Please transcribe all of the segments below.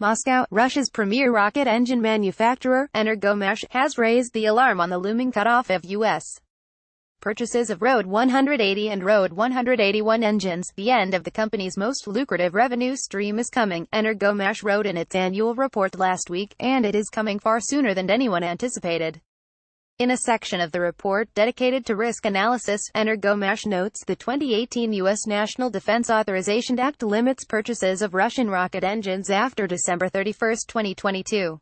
Moscow, Russia's premier rocket engine manufacturer, Energomash, has raised the alarm on the looming cutoff of U.S. purchases of Rode 180 and Rode 181 engines. The end of the company's most lucrative revenue stream is coming, Energomash wrote in its annual report last week, and it is coming far sooner than anyone anticipated. In a section of the report dedicated to risk analysis, Energomash notes the 2018 U.S. National Defense Authorization Act limits purchases of Russian rocket engines after December 31, 2022.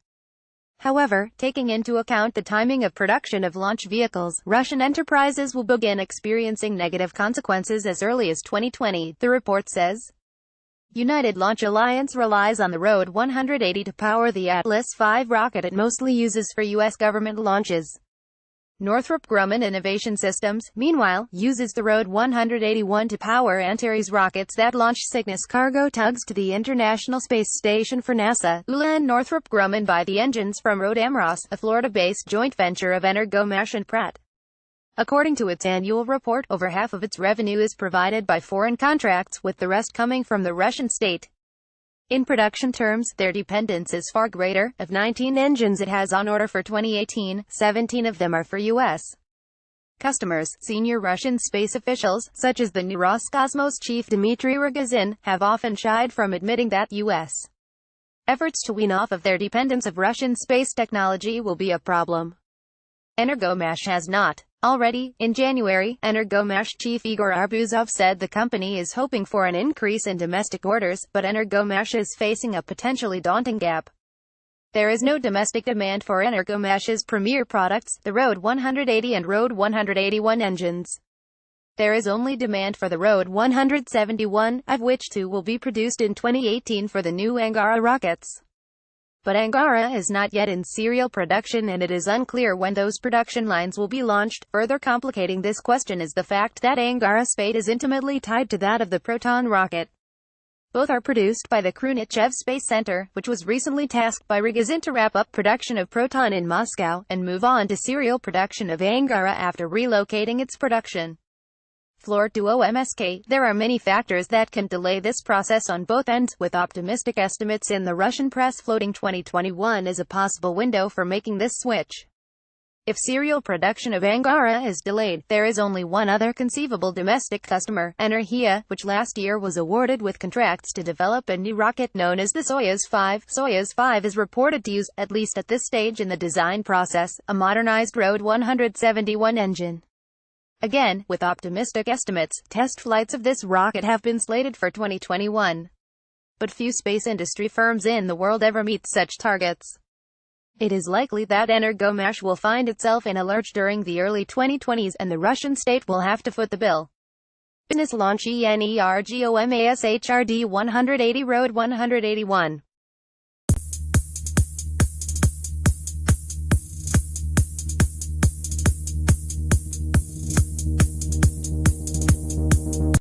However, taking into account the timing of production of launch vehicles, Russian enterprises will begin experiencing negative consequences as early as 2020, the report says. United Launch Alliance relies on the Rode 180 to power the Atlas V rocket it mostly uses for U.S. government launches. Northrop Grumman Innovation Systems, meanwhile, uses the Rode 181 to power Antares rockets that launch Cygnus cargo tugs to the International Space Station for NASA. ULA and Northrop Grumman buy the engines from Rode Amros, a Florida-based joint venture of Energomash and Pratt. According to its annual report, over half of its revenue is provided by foreign contracts, with the rest coming from the Russian state. In production terms, their dependence is far greater. Of 19 engines it has on order for 2018, 17 of them are for U.S. customers. Senior Russian space officials, such as the new Roscosmos chief Dmitry Rogozin, have often shied from admitting that U.S. efforts to wean off of their dependence of Russian space technology will be a problem. Energomash has not. Already, in January, Energomash chief Igor Arbuzov said the company is hoping for an increase in domestic orders, but Energomash is facing a potentially daunting gap. There is no domestic demand for Energomash's premier products, the Rode 180 and Rode 181 engines. There is only demand for the Rode 171, of which 2 will be produced in 2018 for the new Angara rockets. But Angara is not yet in serial production and it is unclear when those production lines will be launched. Further complicating this question is the fact that Angara's fate is intimately tied to that of the Proton rocket. Both are produced by the Khrunichev Space Center, which was recently tasked by Rogozin to wrap up production of Proton in Moscow, and move on to serial production of Angara after relocating its production floor to OMSK. There are many factors that can delay this process on both ends, with optimistic estimates in the Russian press floating 2021 as a possible window for making this switch. If serial production of Angara is delayed, there is only one other conceivable domestic customer, Energia, which last year was awarded with contracts to develop a new rocket known as the Soyuz 5. Soyuz 5 is reported to use, at least at this stage in the design process, a modernized Rode 171 engine. Again, with optimistic estimates, test flights of this rocket have been slated for 2021. But few space industry firms in the world ever meet such targets. It is likely that Energomash will find itself in a lurch during the early 2020s, and the Russian state will have to foot the bill. Business launch Energomash 180 Rode 181.